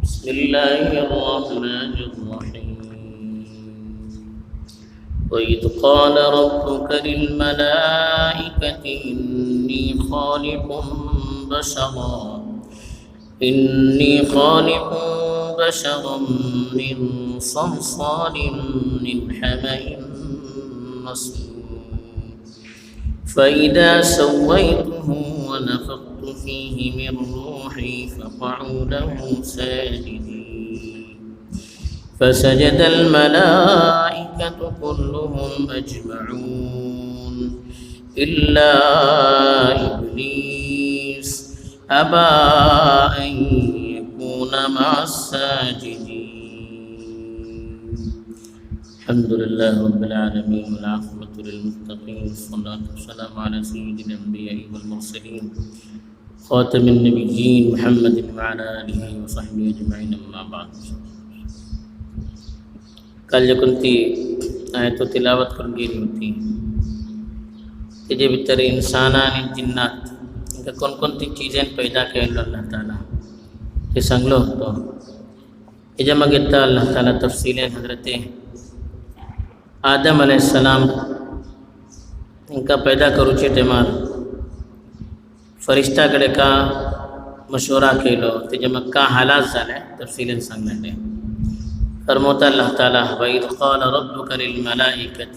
بسم الله الرحمن الرحيم وإذ قال ربك للملائكة إني خالق بشرا من صلصال من حمأ مسنون فإذا سويته ونفخت فيه من روحي فقعوا له ساجدين فسجد الملائكة كلهم أجمعون إلا إبليس أبى أن يكون مع الساجدين. الحمد لله رب العالمين والعاقبة للمتقين والصلاة والسلام على سيد الأنبياء والمرسلين خاتم النبيين محمد وعلى آله وصحبه أجمعين أما بعد. کل جو کنتی آیت و تلاوت کر گیری ہوتی تجھے بتر انسانان جنات ان کا کون تی چیزیں پیدا کریں اللہ تعالیٰ یہ سنگلو تو یہ جمع گتا اللہ تعالیٰ تفصیلیں حضرت آدم علیہ السلام ان کا پیدا کرو چھتے مار فرشتہ کڑے کا مشورہ کھیلو تجھے مکہ حالات زالے تفصیلیں سنگلے فرموتا اللہ تعالیٰ وَإِذْ قَالَ رَبُّكَ لِلْمَلَائِكَةِ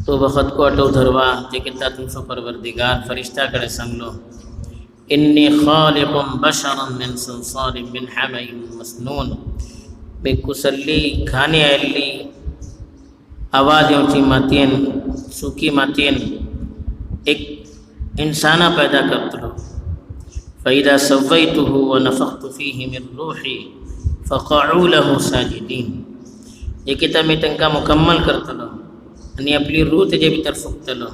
تو بخط کو اٹو دھروا جکتا تم سو پروردگار فرشتہ کڑے سنگلو انی خالق بشرا من صلصال من حمأ مسنون میں کسلی کھانے ایلی آوازوں چی ماتین سوکی ماتین ایک انسانہ پیدا کرتا لو فَإِذَا سَوَّيْتُهُ وَنَفَخْتُ فِيهِ مِن رُوحِي فَقَعُوا لَهُ سَاجِدِينَ یہ کتاب میں تنکا مکمل کرتا لو یعنی اپنی روح تجھے بھی طرف اکتا لو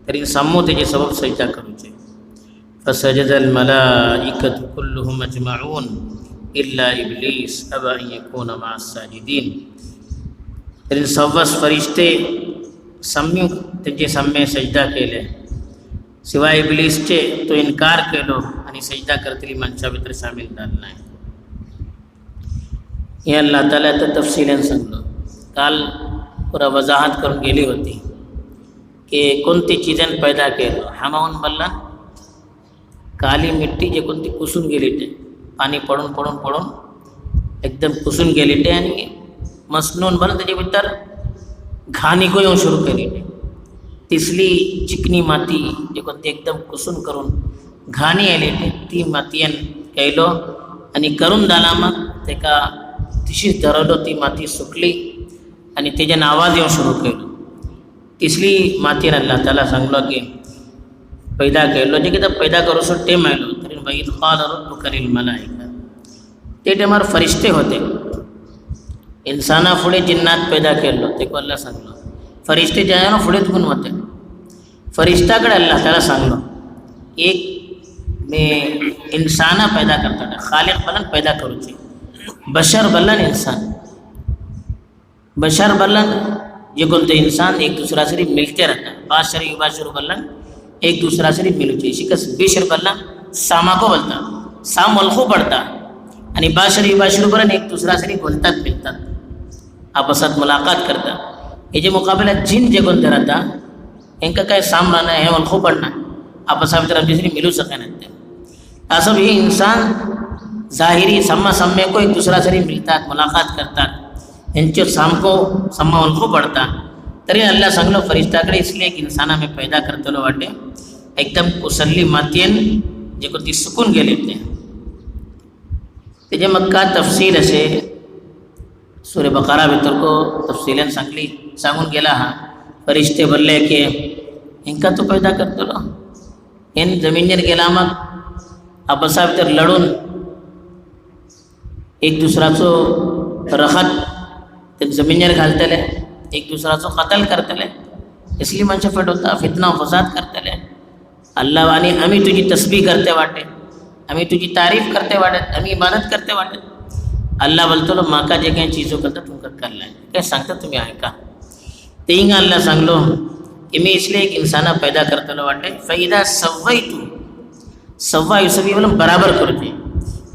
ترین سامو تجھے سبب سجدہ کرو چھے فَسَجَدَ الْمَلَائِكَةُ كُلُّهُمْ أَجْمَعُونَ إِلَّا إِبْلِيسَ أَبَى أَن يَكُونَ مَعَ السَّاجِدِينَ ترین سوس فرشتے سمیوں تجھے سمیں سجدہ کے لے سوائے ابلیس چھے تو انکار کے لو یعنی سجدہ کرتے لی منشا بتر شامل ڈالنا ہے. یہ اللہ تعالیٰ تو تفصیلیں سن لو کال پورا وضاحت کرن گیلی ہوتی کہ کنتی چیزیں پیدا کے لو ہمون بلن کالی مٹی جو کنتی کسن گیلی ٹے پانی پڑن ایک دم کسن گیلی ٹے یعنی مسنون بلن تجھے بتر گھانی کو یوں شروع کری ٹے تسلی چکنی ماتی جو کنتی ایک دم کسن کرن گھانی ایلی ٹے تی ماتین کہلو یعنی کرن دالاما تیکا تشیش درلو تی ماتی سکلی یعنی تیجن آوازیوں شروع کرلو تسلی ماتین اللہ تعالیٰ سنگلو کہ پیدا کرلو جو کہ تب پیدا کرو سو ٹیم آئلو ترین وَإِذْ قَالَ رَبُّكَ لِلْمَلَائِكَةِ تے مار فرشتے ہوتے انسانہ پھڑے جنات پیدا کرلو تے کو اللہ سنگلو فرشتے جائے نا پھڑے تکن ہوتے فرشتہ کڑے اللہ تعالیٰ سنگلو ایک میں انسانہ پیدا کرتا ہے خالق بلن پیدا کرو چھے بشر بلن انسان بشر بلن یہ گلتے انسان ایک دوسرا سے ملتے رہتا ہے باشر یباشر بلن ایک دوسرا سے ملو چھے اسی کس بیشر بلن ساما کو بلتا سام والخو پڑتا یعنی باشر یباشر بلن ایک دوسرا سے گلتا ملتا آپسات ملاقات کرتا یہ جو مقابلہ جن جو گلتے رہتا ان کا کہے سام رہنا ہے والخو پڑھنا آپسات طرف جیسے ملو سکے نہتے آسب یہ انسان ظاہری سمے کو ایک دوسرا سے ملتا ملاقات کرتا انچو سام کو سما والخو پڑھتا ترین اللہ سنگلو فرشتہ کرے اس لیے ایک انسانہ میں پیدا کرتے لو واٹے ایک دم کسلی ماتین جو کو تی سکون گے لیتے ہیں تیجے مکہ تفصیل سے سورہ بقرہ بطر کو تفصیلیں سنگلی ساگون گیلا ہاں فرشتے بلے کے ان کا تو پیدا کرتے لو ان زمینیر گیلا مک ابسا بطر لڑون ایک دوسرا سو رخت زمینیر گھالتے لے ایک دوسرا سو قتل کرتے لے اس لیے منشا فٹ ہوتا فتنہ و فساد کرتے لے اللہ وانی ہمیں تجھی تسبیح کرتے واٹے ہمیں تجھی تعریف کرتے واٹے ہمیں عبادت کرتے واٹے اللہ بلتو لو ماں کا جگہ چیزوں کرتا تم کر لیں کہ سانگتا تمہیں آئے کا تینگا اللہ سانگ لو کہ میں اس لیے ایک انسانہ پیدا کرتا لو واٹے فَإِذَا سَوَّيْتُ سوا یسوی ولم برابر کرتے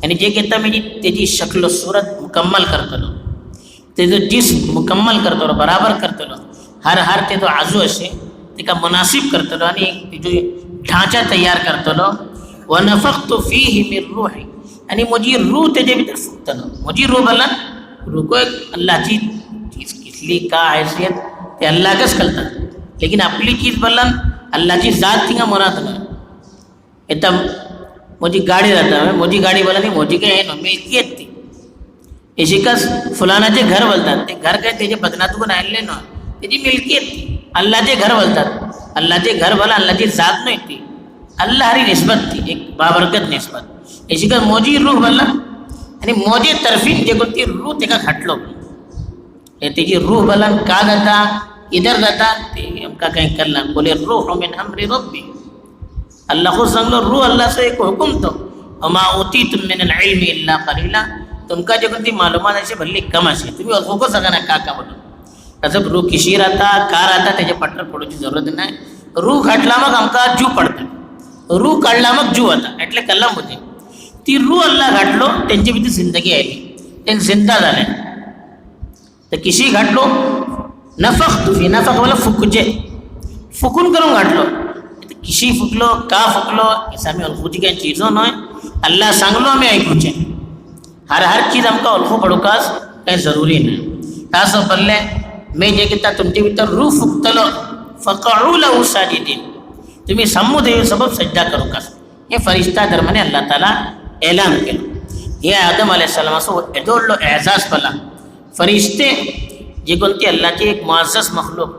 आणि जे घेता मी त्याची शक्ल सूरत मुकम्मल करतलो, तेजो जिस्म मुकम्मल करतलो, बराबर करतलो, हर हर तेजो आजू असे तेका मुनासिब करतलो आणि तेजो ढांचा तयार करतलो. व नफख्तु फीही मिन रूही, आणि म्हजी रूह तेजे भितर फुकतलो. म्हजी रूह बोला रूह को अल्लाची चीज कितली का हैसियत ते अल्लाहकच कळतात, लेकिन आपली चीज बोला अल्लाची जात तिंगा मनात ना. येता म्हजी गाडी जाता, म्हजी गाडी बोला नी म्हजी काय नो मिळती आहेत ती. हे शिकस फुलानाचे घर बोलतात, ते घर काय त्याचे बदनातून आले ना, त्याची मिल्की आहेत ती. अल्लाचे घर बोलतात, अल्लाचे घर बोला अल्लाची जात नाही ती, अल्लाह हरी निस्बत थी, एक बाबरकत निस्बत. हे शिकस मोजी रूह बोला आणि मोजे तर्फीन जे कोणती रूह तेका खाटलो, हे त्याची रूह बोला का जाता इधर जाता ते आमका काही कळना. बोले रूह मिन अम्री रब्बी, अल्लाह को सांगलो रूह अल्लाह से एक हुकुम तो वमा उतीतुम मिनल इल्मी इल्ला कलीला, तुमका जे कोणती मालूमात असे भल्ली कम असे, तुम्ही अल्फो सगळं ना का बोलू. तसं रूह किशी राहता का राहता त्याच्या पट्टर पडूची जरूरत नाही. रूह खाटला मग आमका जीव पडता, रूह काढला मग जीव होता, એટલે कलम होते. ती रूह अल्लाह घाटलो त्यांची भितर जिंदगी आली, ते जिंदा झाले. तर किशी घाटलो नफख्तु फी, नफख वाला फुकजे, फुकून करून घाटलो. किशी फुकलो का फुकलो आम्ही अल्फूची काही चीजो नाही, अल्लाह सांगलो आम्ही ऐकूचे. हर हर चीज आमका अल्फो पडूकाच काही जरुरी नाही. तासं पडले मी जे किता तुमच्या भितर रूह फुकतलो फक़अू लहू साजिदीन, तुम्ही सम्मुदेव सबब सज्जा करू कास. हे फरिश्ता दरम्याने अल्लाह ताला ऐलान केलं. हे आदम अलैहिस्सलामाचं एदोडलो एजाज पला. फरिश्ते जे कोणती अल्लाहची एक मुअज़्ज़ज़ मखलूक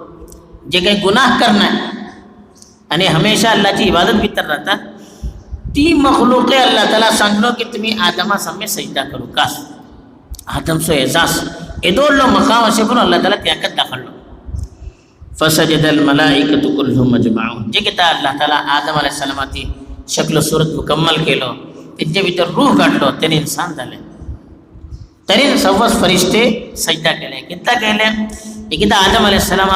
जे काही गुनाह करणार आणि हमेशा अल्लाहची इबादत भीतर राहतात, ती मखलूक अल्लाह ताला सांगलो की तुम्ही आदमा सामने सजदा करू कास. आदमचो एजाज एदोडलो मकाम असे पण अल्लाह ताला त्याकत दाखवलो. फसजदल मलाइकतु कुल्लुहुम अजमाऊन, जे किता अल्लाह ताला आदम अलैहिस्सलामाची शक्ल सूरत मुकम्मल केलो, त्यांच्या भितर रूह काढलो, त्याने इंसान झाले. तरी सव्वास फरिश्ते सजदा केले. कितना केले? एकदा आदम अलैहिस्सलाम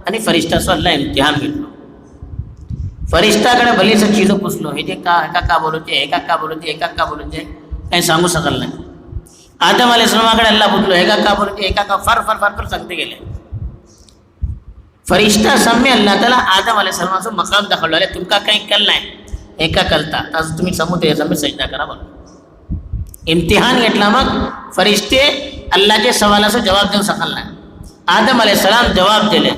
आणि फरिश्ताचो अल्लाह इम्तिहान घेतलो. फरिश्ताकडे भलीच चीजो पुसलो, हे जे का बोलूचे, एका का बोलूचे, एका का बोलूचे, काही सांगू शकल नाही. आदम अलैहिस्सलामाकडे अल्लाह पुसलो, एका का बोलूचे, एका का फार फार फार फार सांगते गेले. फरिश्ता सामने अल्लाह ताला आदम अलैहिस्सलामाचो मकाम दाखवलो, अरे तुमका काही कल नाही, एका कलता आज तुम्ही समुद्र सामने सजदा करा बोलो. इम्तिहान घेतला. मग फरिश्ते अल्लाहच्या सवालाचा जवाब देऊ शकल नाही. आदम अलैहिस्सलाम जवाब दिले.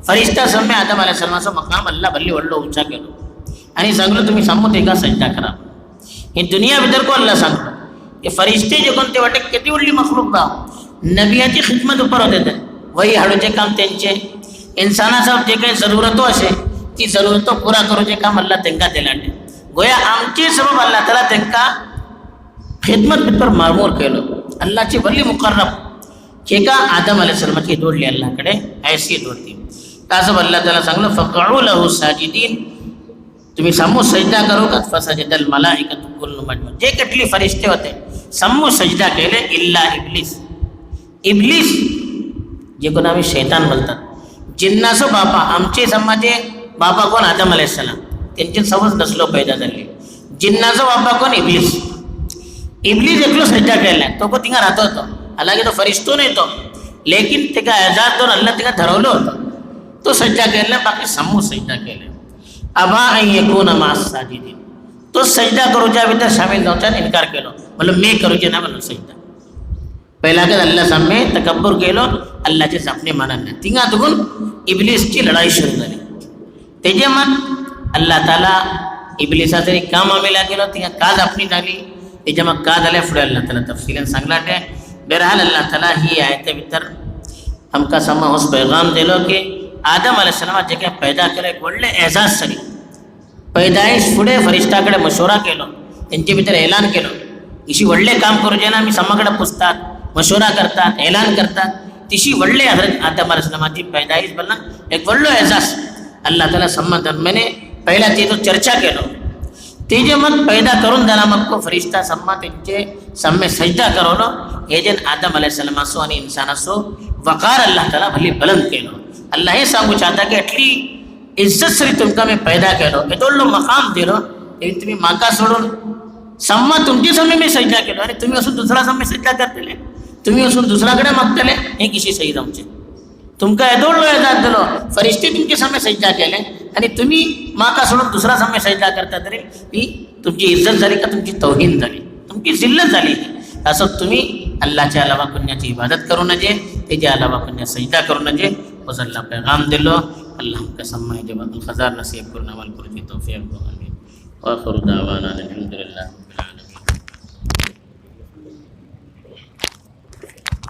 फरिश्ता सामने आदम अलैहिस्सलामाचो मकाम अल्लाह भल्ली व्हडलो उंचा केलो आणि सांगलो तुम्ही समुद्र एका सजदा करा. हे दुनिया भितर को अल्लाह सांगलो. हे फरिश्ते जे कोणते वाटे किती व्हडली मखलूक बा, नबियाची खिदमत उपर होते, वही हाडूचे काम त्यांचे, इंसानाचा जे काही जरूरतो असे ती जरूरतो पुरा करूचे काम अल्लाह तेंका दिलाटे. गोया आमचे सबब अल्लाह ताला तेंका खिदमत भितर मारमूर केलो. अल्लाहची भली मुकर्रब के का आदम अलैहिस्सलामाची जोडली अल्लाहकडे हैसियत होती. तासब अल्लाह ताला सांगलो फक़अू लहू साजिदीन, तुम्ही समूह सजदा करो का. फसजदल मलाइकतु कुल्लुहुम अजमाऊन, जे कटली फरिश्ते होते समूह सजदा केले इल्ला इब्लिस. इब्लिस जे कोण आम्ही शैतान बोलतात, जिन्नाचो बापा, आमचे समाजे बापा कोण आदम अलैहिस्सलाम, त्यांचे सवच नसलो पैदा झाले. जिन्नाचो बापा कोण इब्लिस. इब्लिस एकलो सजदा केला, तो को तिंगा राहतो होतो, हालांकि तो फरिश्तो नाही तो, लेकिन तेका एजाज दोन अल्लाह तेका ठरवलं होतं, तो सजदा केला, बाकी समूह सजदा केले. अबा अन यकून माअस साजिदीन, तो सजदा करूच्या भितर शामिल जाऊचा इन्कार केलो, मतलब मी करूचे ना म्हणून सजदा. पहिला का अल्लाह सामने तकब्बुर केलो, अल्लाहचे सामने मानत नाही. तिंगा दुगून इब्लिसची लढाई सुरू झाली. तेजे मग अल्लाह ताला इब्लिसाचा एक काम आम्हाला केलं, तिंगा का जापणी झाली, त्याच्या मग का झाल्या पुढे अल्लाह ताला तफसीलन सांगला. बहरहाल अल्लाह ताला ही आयते भितर हमका समा उस पैगाम दिलो की आदम अलैहिस्सलाम जे काही पैदा केलं एक व्हडले एजाज सरी. पैदाइश पुढे फरिश्ताकडे मशवरा केलो, त्यांचे भितर ऐलान केलो, इशी व्हडले काम करूचे ना, आम्ही समाकडे पुसतात, मशवरा करतात, ऐलान करतात. तिशी व्हडले हजरत आदम अलैहिस्सलामाची पैदाइश बोलना एक व्हडलो एजाज अल्लाह ताला सम्मा धर्माने पहिला तेजो चर्चा केलो. तेजे मग पैदा करून झाला, मग तो फरिश्ता सम्मा त्यांचे सम्मे सजदा करवलो. हे जे आदम अलैहिस्सलामाचो आणि इंसानाचो वकार अल्लाह ताला भली बुलंद केलो. अल्लाह हे सांगू चाहता की अटली इज्जत सरी तुमका मी पैदा केलो, एदोडलो मकाम दिलो, तुम्ही माका सोडून सम्मा तुमचे समय में सजदा केलो आणि तुम्ही असून दुसरा समय सजदा करतले, तुम्ही असून दुसराकडे मागतले, हे किशी सही जमचे. तुमका येदोडलो येतात दिलो फरिश्ते तुमचे समय सजदा केले आणि तुम्ही माका सोडून दुसरा समय सजदा करता, तरी ही तुमची इज्जत झाली का तुमची तौहीन झाली, तुमची जिल्लत झाली. असं तुम्ही अल्लाहच्या अलावा कुण्याची इबादत करू नये, त्याच्या अलावा कुण्या सजदा करू नये. बस अल्लाह पैगाम दिलो. अल्लाह हमका सम्मा जवाब खजार नसीब करना वाल पुरजी तौफीक दो. आमीन. व आखिर दावाना अल्हम्दुलिल्लाह.